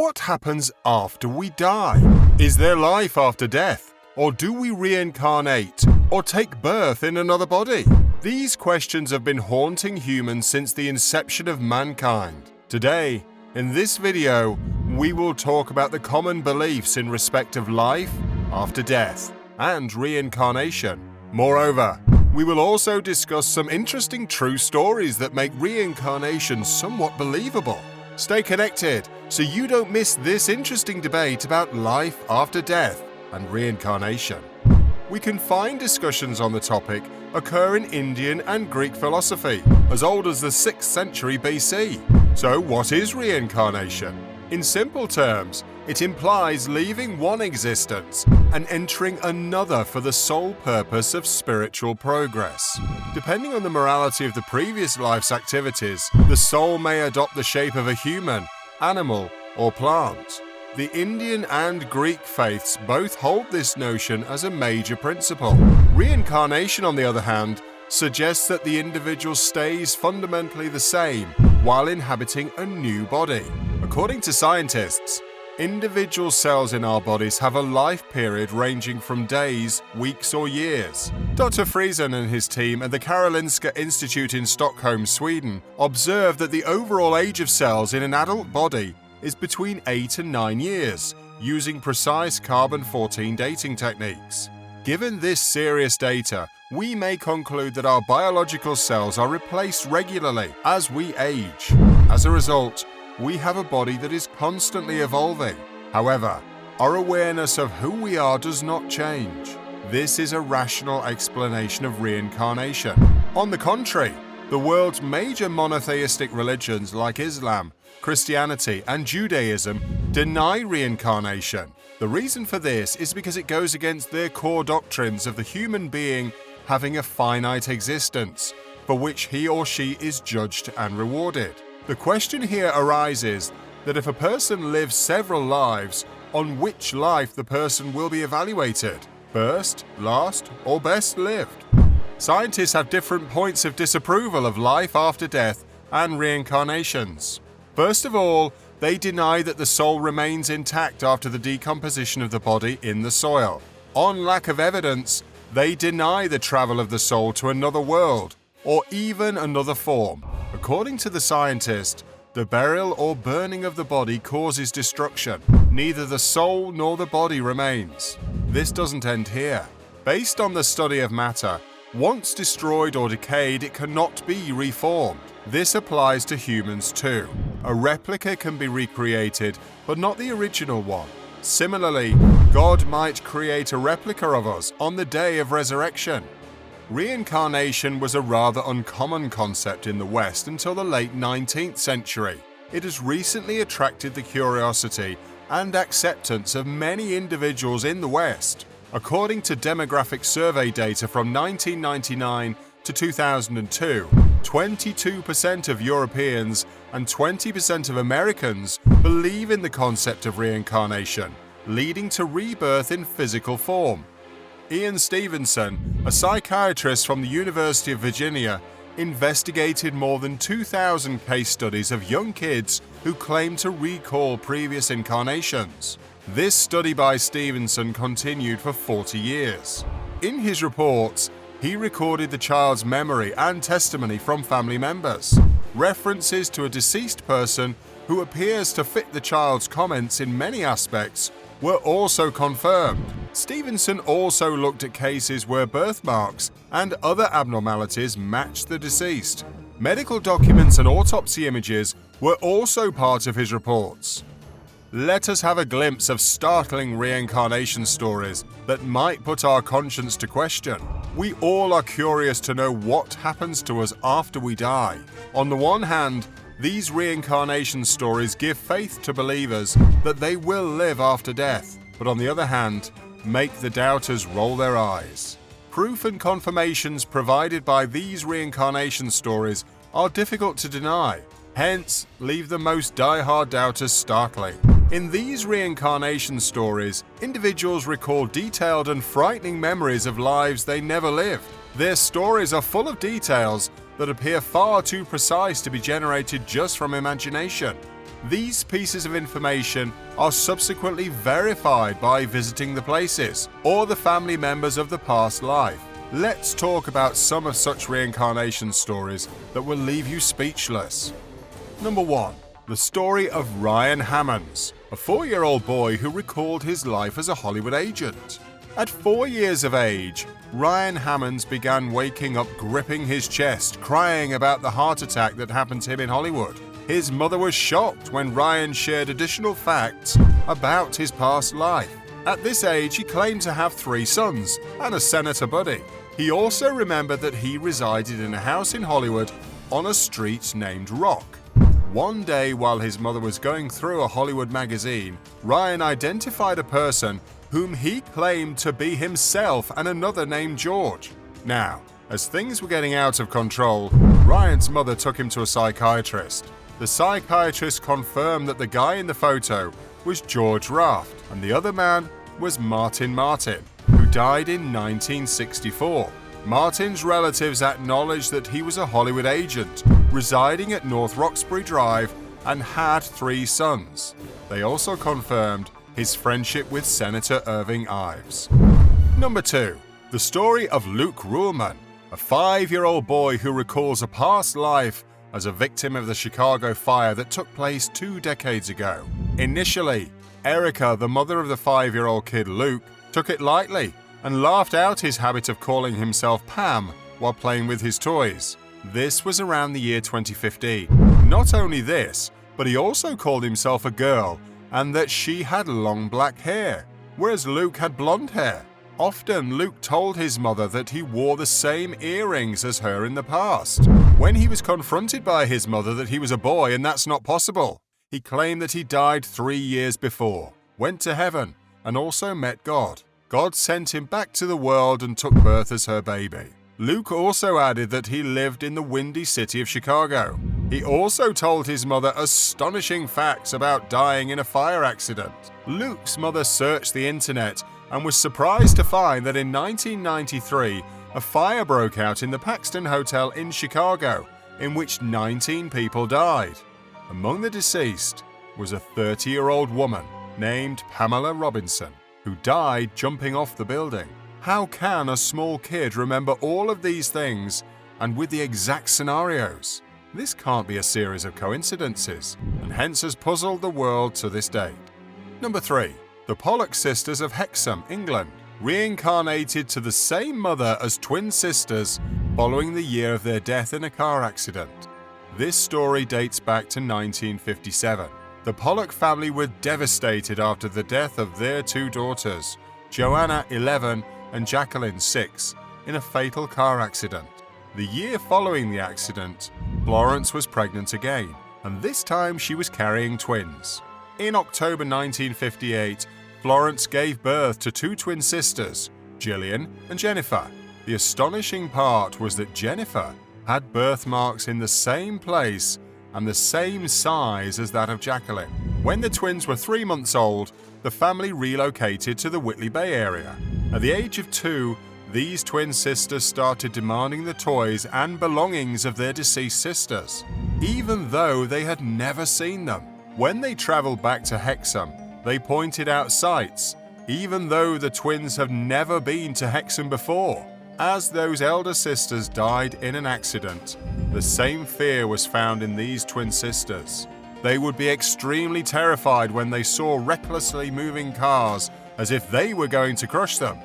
what happens after we die? Is there life after death? Or do we reincarnate or take birth in another body? These questions have been haunting humans since the inception of mankind. Today, in this video, we will talk about the common beliefs in respect of life after death and reincarnation. Moreover, we will also discuss some interesting true stories that make reincarnation somewhat believable. Stay connected so you don't miss this interesting debate about life after death and reincarnation. We can find discussions on the topic occur in Indian and Greek philosophy as old as the 6th century BC. So what is reincarnation? In simple terms, it implies leaving one existence and entering another for the sole purpose of spiritual progress. Depending on the morality of the previous life's activities, the soul may adopt the shape of a human, animal, or plant. The Indian and Greek faiths both hold this notion as a major principle. Reincarnation, on the other hand, suggests that the individual stays fundamentally the same while inhabiting a new body. According to scientists, individual cells in our bodies have a life period ranging from days, weeks, or years. Dr. Friesen and his team at the Karolinska Institute in Stockholm, Sweden, observed that the overall age of cells in an adult body is between 8 and 9 years, using precise carbon-14 dating techniques. Given this serious data, we may conclude that our biological cells are replaced regularly as we age. As a result, we have a body that is constantly evolving. However, our awareness of who we are does not change. This is a rational explanation of reincarnation. On the contrary, the world's major monotheistic religions like Islam, Christianity, and Judaism deny reincarnation. The reason for this is because it goes against their core doctrines of the human being having a finite existence, for which he or she is judged and rewarded. The question here arises that if a person lives several lives, on which life the person will be evaluated? First, last, or best lived? Scientists have different points of disapproval of life after death and reincarnations. First of all, they deny that the soul remains intact after the decomposition of the body in the soil. On lack of evidence, they deny the travel of the soul to another world, or even another form. According to the scientist, the burial or burning of the body causes destruction. Neither the soul nor the body remains. This doesn't end here. Based on the study of matter, once destroyed or decayed, it cannot be reformed. This applies to humans too. A replica can be recreated, but not the original one. Similarly, God might create a replica of us on the day of resurrection. Reincarnation was a rather uncommon concept in the West until the late 19th century. It has recently attracted the curiosity and acceptance of many individuals in the West. According to demographic survey data from 1999 to 2002, 22% of Europeans and 20% of Americans believe in the concept of reincarnation, leading to rebirth in physical form. Ian Stevenson, a psychiatrist from the University of Virginia, investigated more than 2,000 case studies of young kids who claim to recall previous incarnations. This study by Stevenson continued for 40 years. In his reports, he recorded the child's memory and testimony from family members. References to a deceased person who appears to fit the child's comments in many aspects were also confirmed. Stevenson also looked at cases where birthmarks and other abnormalities matched the deceased. Medical documents and autopsy images were also part of his reports. Let us have a glimpse of startling reincarnation stories that might put our conscience to question. We all are curious to know what happens to us after we die. On the one hand, these reincarnation stories give faith to believers that they will live after death, but on the other hand, make the doubters roll their eyes. Proof and confirmations provided by these reincarnation stories are difficult to deny, hence leave the most die-hard doubters startling. In these reincarnation stories, individuals recall detailed and frightening memories of lives they never lived. Their stories are full of details that appear far too precise to be generated just from imagination. These pieces of information are subsequently verified by visiting the places or the family members of the past life. Let's talk about some of such reincarnation stories that will leave you speechless. Number 1. The story of Ryan Hammonds, a 4-year-old boy who recalled his life as a Hollywood agent. At 4 years of age, Ryan Hammonds began waking up gripping his chest, crying about the heart attack that happened to him in Hollywood. His mother was shocked when Ryan shared additional facts about his past life. At this age, he claimed to have 3 sons and a senator buddy. He also remembered that he resided in a house in Hollywood on a street named Rock. One day, while his mother was going through a Hollywood magazine, Ryan identified a person whom he claimed to be himself and another named George. Now, as things were getting out of control, Ryan's mother took him to a psychiatrist. The psychiatrist confirmed that the guy in the photo was George Raft, and the other man was Martin, who died in 1964. Martin's relatives acknowledged that he was a Hollywood agent residing at North Roxbury Drive and had 3 sons. They also confirmed his friendship with Senator Irving Ives. Number 2. The story of Luke Ruhlman, a 5-year-old boy who recalls a past life as a victim of the Chicago fire that took place 2 decades ago. Initially, Erica, the mother of the 5-year-old kid Luke, took it lightly and laughed out his habit of calling himself Pam while playing with his toys. This was around the year 2015. Not only this, but he also called himself a girl and that she had long black hair, whereas Luke had blonde hair. Often, Luke told his mother that he wore the same earrings as her in the past. When he was confronted by his mother that he was a boy and that's not possible, he claimed that he died 3 years before, went to heaven, and also met God. God sent him back to the world and took birth as her baby. Luke also added that he lived in the windy city of Chicago. He also told his mother astonishing facts about dying in a fire accident. Luke's mother searched the internet and was surprised to find that in 1993, a fire broke out in the Paxton Hotel in Chicago, in which 19 people died. Among the deceased was a 30-year-old woman named Pamela Robinson, who died jumping off the building. How can a small kid remember all of these things and with the exact scenarios? This can't be a series of coincidences, and hence has puzzled the world to this date. Number 3. The Pollock sisters of Hexham, England, reincarnated to the same mother as twin sisters following the year of their death in a car accident. This story dates back to 1957. The Pollock family were devastated after the death of their 2 daughters, Joanna, 11, and Jacqueline, 6, in a fatal car accident. The year following the accident, Florence was pregnant again, and this time she was carrying twins. In October 1958, Florence gave birth to 2 twin sisters, Gillian and Jennifer. The astonishing part was that Jennifer had birthmarks in the same place and the same size as that of Jacqueline. When the twins were 3 months old, the family relocated to the Whitley Bay area. At the age of 2, these twin sisters started demanding the toys and belongings of their deceased sisters, even though they had never seen them. When they traveled back to Hexham, they pointed out sites, even though the twins had never been to Hexham before. As those elder sisters died in an accident, the same fear was found in these twin sisters. They would be extremely terrified when they saw recklessly moving cars as if they were going to crush them.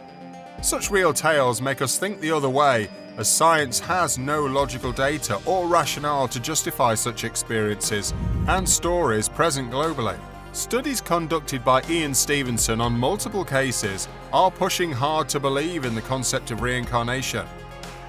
Such real tales make us think the other way, as science has no logical data or rationale to justify such experiences and stories present globally. Studies conducted by Ian Stevenson on multiple cases are pushing hard to believe in the concept of reincarnation.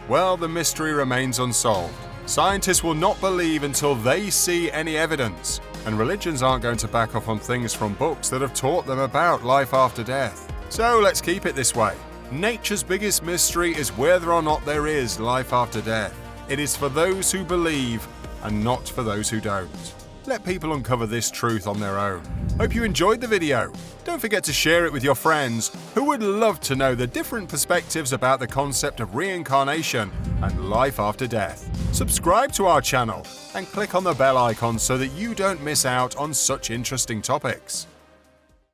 Well, the mystery remains unsolved. Scientists will not believe until they see any evidence, and religions aren't going to back off on things from books that have taught them about life after death. So let's keep it this way. Nature's biggest mystery is whether or not there is life after death. It is for those who believe and not for those who don't. Let people uncover this truth on their own. Hope you enjoyed the video. Don't forget to share it with your friends who would love to know the different perspectives about the concept of reincarnation and life after death. Subscribe to our channel and click on the bell icon so that you don't miss out on such interesting topics.